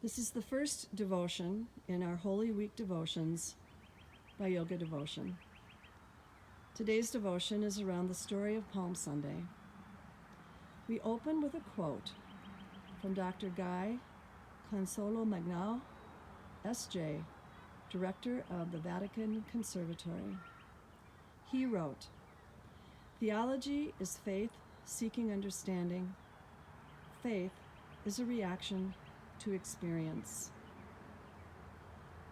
This is the first devotion in our Holy Week devotions by Yoga Devotion. Today's devotion is around the story of Palm Sunday. We open with a quote from Dr. Guy Consolo-Magnao, S.J., Director of the Vatican Conservatory. He wrote, "Theology is faith seeking understanding. Faith is a reaction to experience.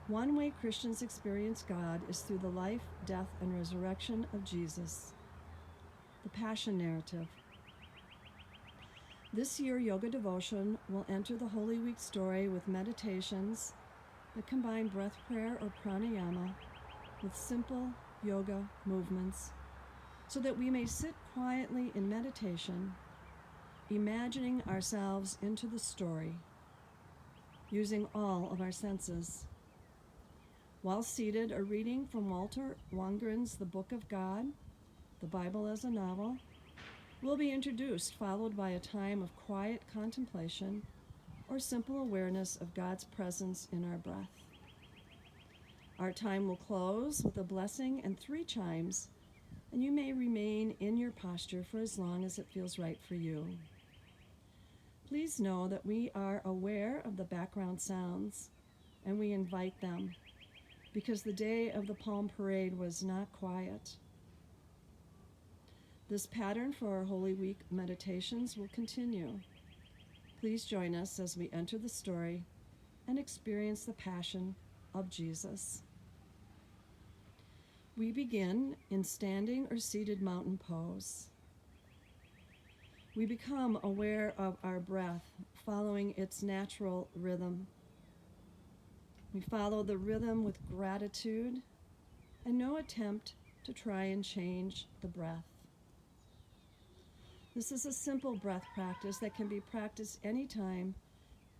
One way Christians experience God is through the life, death, and resurrection of Jesus, the Passion narrative. This year, Yoga Devotion will enter the Holy Week story with meditations that combine breath prayer or pranayama with simple yoga movements so that we may sit quietly in meditation, imagining ourselves into the story, using all of our senses. While seated, a reading from Walter Wangren's The Book of God, the Bible as a Novel, will be introduced, followed by a time of quiet contemplation or simple awareness of God's presence in our breath. Our time will close with a blessing and 3 chimes, and you may remain in your posture for as long as it feels right for you. Please know that we are aware of the background sounds, and we invite them, because the day of the Palm Parade was not quiet. This pattern for our Holy Week meditations will continue. Please join us as we enter the story and experience the Passion of Jesus. We begin in standing or seated mountain pose. We become aware of our breath, following its natural rhythm. We follow the rhythm with gratitude and no attempt to try and change the breath. This is a simple breath practice that can be practiced anytime,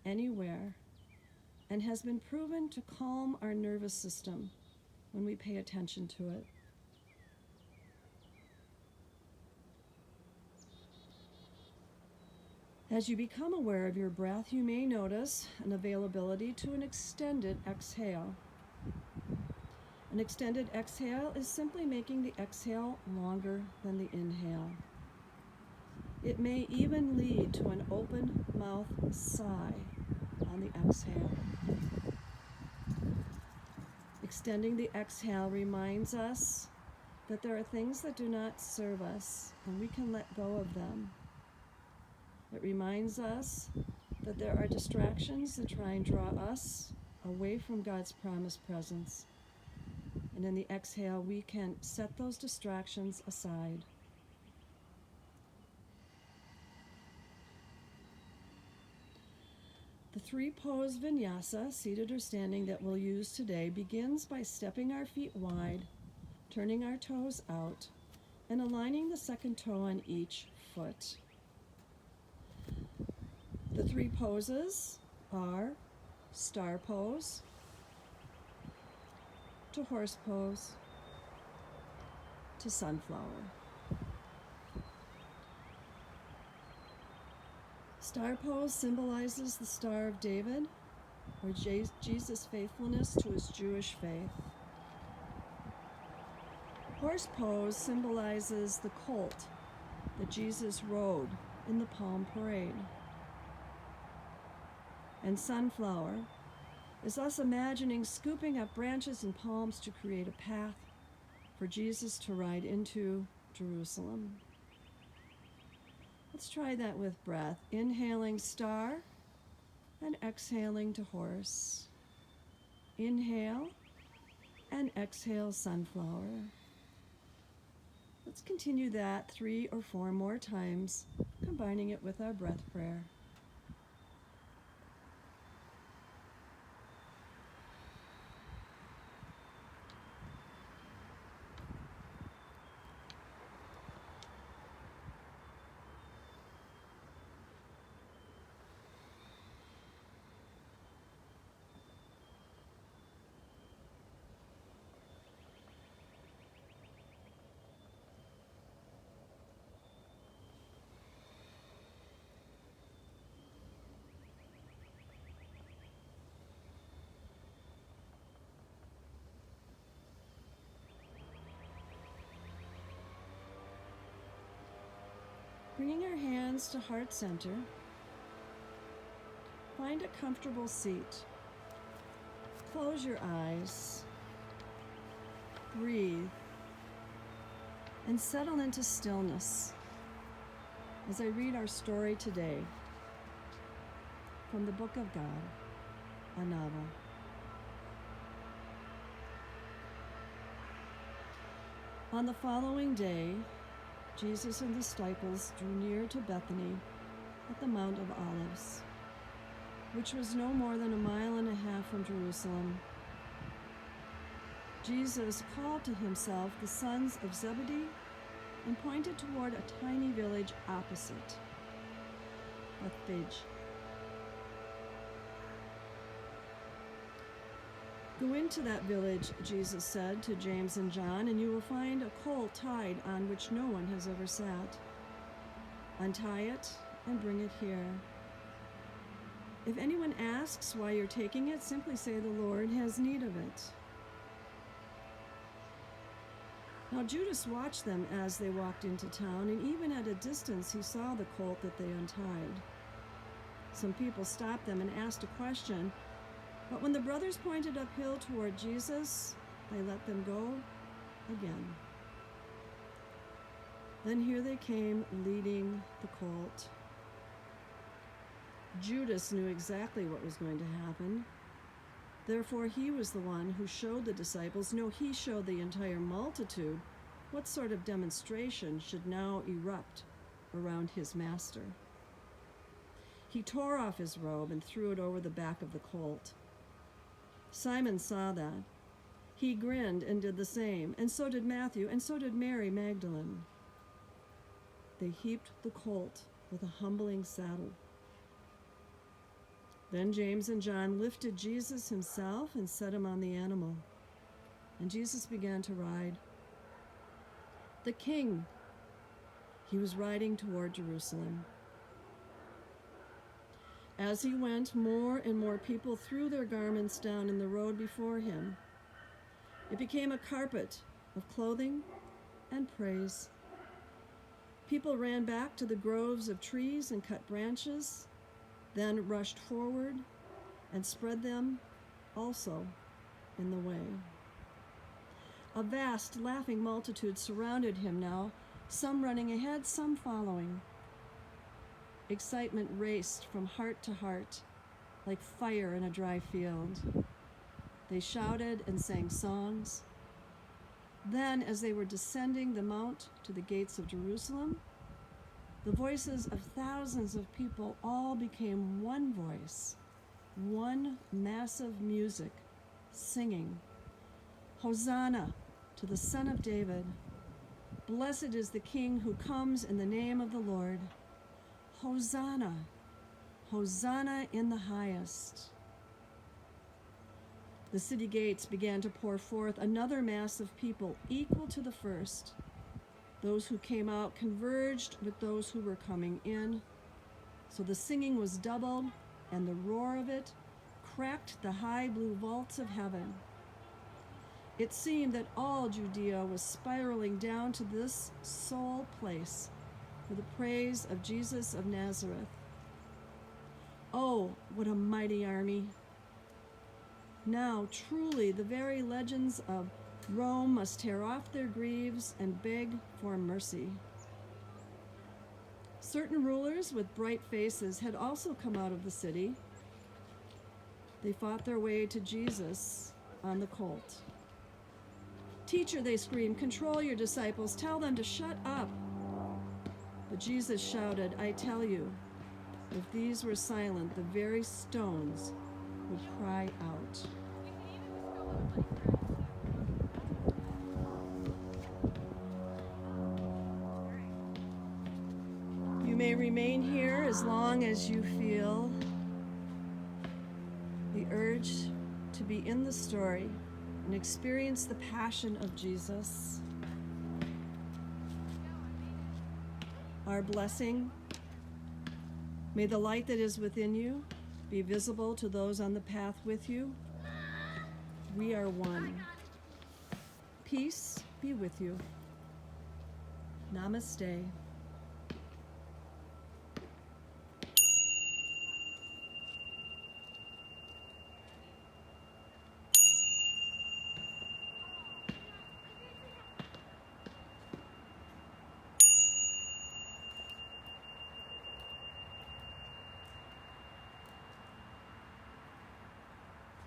anywhere, and has been proven to calm our nervous system when we pay attention to it. As you become aware of your breath, you may notice an availability to an extended exhale. An extended exhale is simply making the exhale longer than the inhale. It may even lead to an open mouth sigh on the exhale. Extending the exhale reminds us that there are things that do not serve us, and we can let go of them. It reminds us that there are distractions that try and draw us away from God's promised presence. And in the exhale, we can set those distractions aside. The 3-pose vinyasa, seated or standing, that we'll use today begins by stepping our feet wide, turning our toes out, and aligning the second toe on each foot. The 3 poses are star pose, to horse pose, to sunflower. Star pose symbolizes the Star of David, or Jesus' faithfulness to his Jewish faith. Horse pose symbolizes the colt that Jesus rode in the Palm Parade. And sunflower is us imagining scooping up branches and palms to create a path for Jesus to ride into Jerusalem. Let's try that with breath. Inhaling star and exhaling to horse. Inhale and exhale sunflower. Let's continue that 3 or 4 more times, combining it with our breath prayer. Bringing our hands to heart center, find a comfortable seat. Close your eyes, breathe, and settle into stillness as I read our story today from the Book of God, a novel. On the following day, Jesus and the disciples drew near to Bethany at the Mount of Olives, which was no more than 1.5 miles from Jerusalem. Jesus called to himself the sons of Zebedee and pointed toward a tiny village opposite, Bethphage. Go into that village, Jesus said to James and John, and you will find a colt tied on which no one has ever sat. Untie it and bring it here. If anyone asks why you're taking it, simply say the Lord has need of it. Now Judas watched them as they walked into town, and even at a distance he saw the colt that they untied. Some people stopped them and asked a question, but when the brothers pointed uphill toward Jesus, they let them go again. Then here they came, leading the colt. Judas knew exactly what was going to happen. Therefore, he was the one who showed the disciples, no, he showed the entire multitude, what sort of demonstration should now erupt around his master. He tore off his robe and threw it over the back of the colt. Simon saw that. He grinned and did the same, and so did Matthew, and so did Mary Magdalene. They heaped the colt with a humbling saddle. Then James and John lifted Jesus himself and set him on the animal, and Jesus began to ride. The king, he was riding toward Jerusalem. As he went, more and more people threw their garments down in the road before him. It became a carpet of clothing and praise. People ran back to the groves of trees and cut branches, then rushed forward and spread them also in the way. A vast, laughing multitude surrounded him now, some running ahead, some following. Excitement raced from heart to heart, like fire in a dry field. They shouted and sang songs. Then, as they were descending the mount to the gates of Jerusalem, the voices of thousands of people all became one voice, one massive music, singing, "Hosanna to the Son of David. Blessed is the King who comes in the name of the Lord. Hosanna, Hosanna in the highest." The city gates began to pour forth another mass of people equal to the first. Those who came out converged with those who were coming in, so the singing was doubled, and the roar of it cracked the high blue vaults of heaven. It seemed that all Judea was spiraling down to this sole place for the praise of Jesus of Nazareth. Oh, what a mighty army! Now, truly, the very legends of Rome must tear off their greaves and beg for mercy. Certain rulers with bright faces had also come out of the city. They fought their way to Jesus on the colt. "Teacher," they screamed, "control your disciples. Tell them to shut up." But Jesus shouted, "I tell you, if these were silent, the very stones would cry out." You may remain here as long as you feel the urge to be in the story and experience the passion of Jesus. Our blessing, may the light that is within you be visible to those on the path with you. We are one. Peace be with you. Namaste.